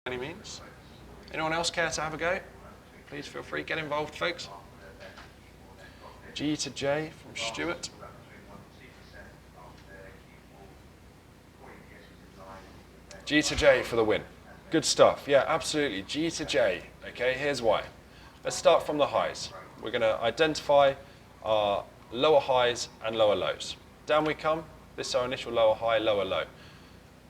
any means. Anyone else care to have a go? Please feel free, get involved, folks. G to J from Stuart. G to J for the win. Good stuff. Yeah, absolutely. G to J. Okay, here's why. Let's start from the highs. We're going to identify our lower highs and lower lows. Down we come. This is our initial lower high, lower low.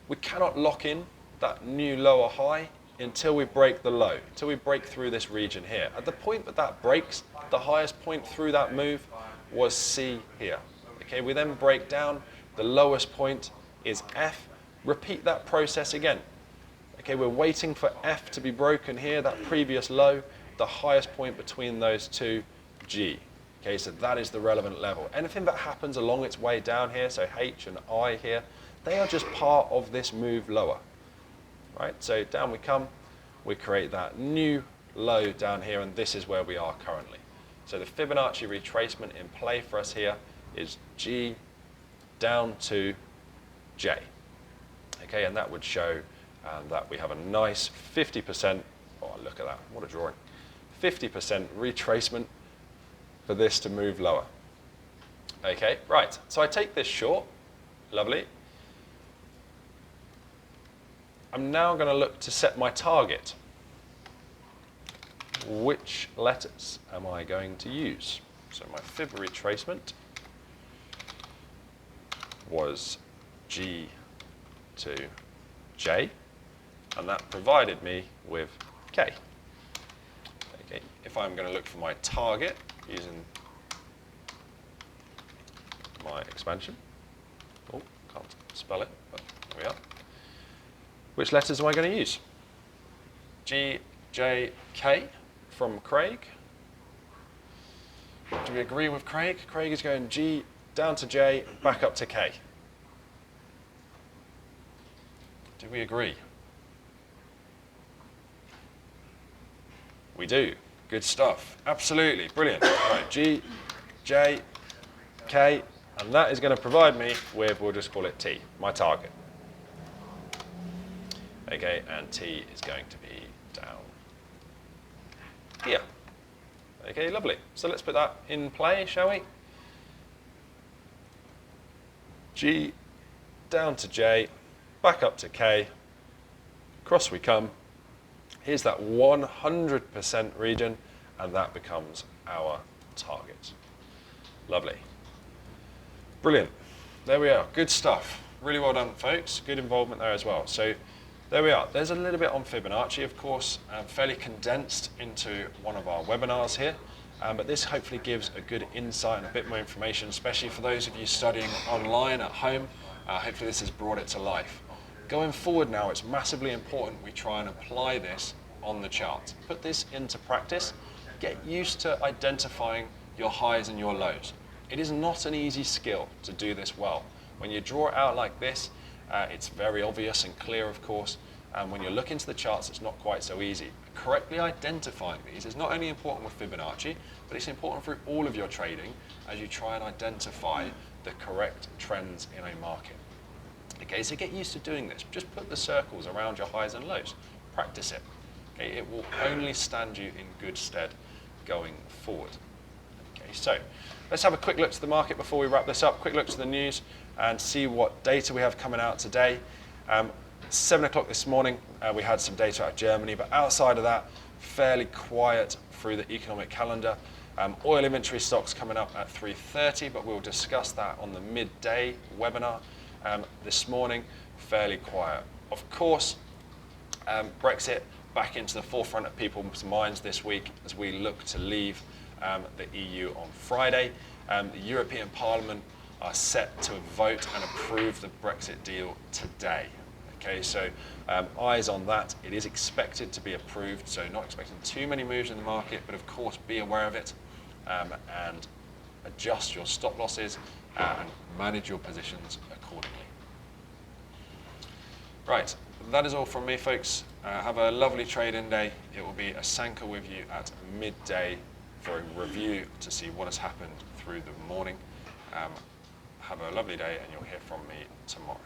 We cannot lock in that new lower high until we break the low, until we break through this region here. At the point that that breaks, the highest point through that move was C here. Okay, we then break down. The lowest point is F. Repeat that process again. Okay, we're waiting for F to be broken here, that previous low, the highest point between those two, G. Okay, so that is the relevant level. Anything that happens along its way down here, so H and I here, they are just part of this move lower. Right, so down we come, we create that new low down here, and this is where we are currently. So the Fibonacci retracement in play for us here is G down to J. Okay, and that would show that we have a nice 50%, oh look at that, what a drawing, 50% retracement for this to move lower. Okay, right, so I take this short, lovely. I'm now going to look to set my target. Which letters am I going to use? So my fib retracement was G to J, and that provided me with K. Okay, if I'm going to look for my target using my expansion, oh, can't spell it, but there we are. Which letters am I going to use? G, J, K from Craig. Do we agree with Craig? Craig is going G down to J, back up to K. Do we agree? We do. Good stuff. Absolutely. Brilliant. Right, G, J, K, and that is going to provide me with, we'll just call it T, my target. Okay, and T is going to be down here. Okay, lovely. So let's put that in play, shall we? G down to J, back up to K, across we come. Here's that 100% region, and that becomes our target. Lovely. Brilliant. There we are. Good stuff. Really well done, folks. Good involvement there as well. So there we are. There's a little bit on Fibonacci, of course, fairly condensed into one of our webinars here. But this hopefully gives a good insight and a bit more information, especially for those of you studying online at home. Hopefully this has brought it to life. Going forward now, it's massively important we try and apply this on the chart. Put this into practice. Get used to identifying your highs and your lows. It is not an easy skill to do this well. When you draw it out like this, it's very obvious and clear, of course. And when you look into the charts, it's not quite so easy. Correctly identifying these is not only important with Fibonacci, but it's important for all of your trading as you try and identify the correct trends in a market. Okay, so get used to doing this. Just put the circles around your highs and lows. Practice it. Okay, it will only stand you in good stead going forward. Okay, so let's have a quick look to the market before we wrap this up. Quick look to the news and see what data we have coming out today. 7 o'clock this morning, we had some data out of Germany, but outside of that, fairly quiet through the economic calendar. Oil inventory stocks coming up at 3:30, but we'll discuss that on the midday webinar. This morning, fairly quiet. Of course, Brexit back into the forefront of people's minds this week as we look to leave the EU on Friday. The European Parliament are set to vote and approve the Brexit deal today. Okay, so eyes on that. It is expected to be approved, so not expecting too many moves in the market, but of course be aware of it and adjust your stop losses and manage your positions accordingly. Right, that is all from me, folks. Have a lovely trading day. It will be Asanka with you at midday for a review to see what has happened through the morning. Have a lovely day, and you'll hear from me tomorrow.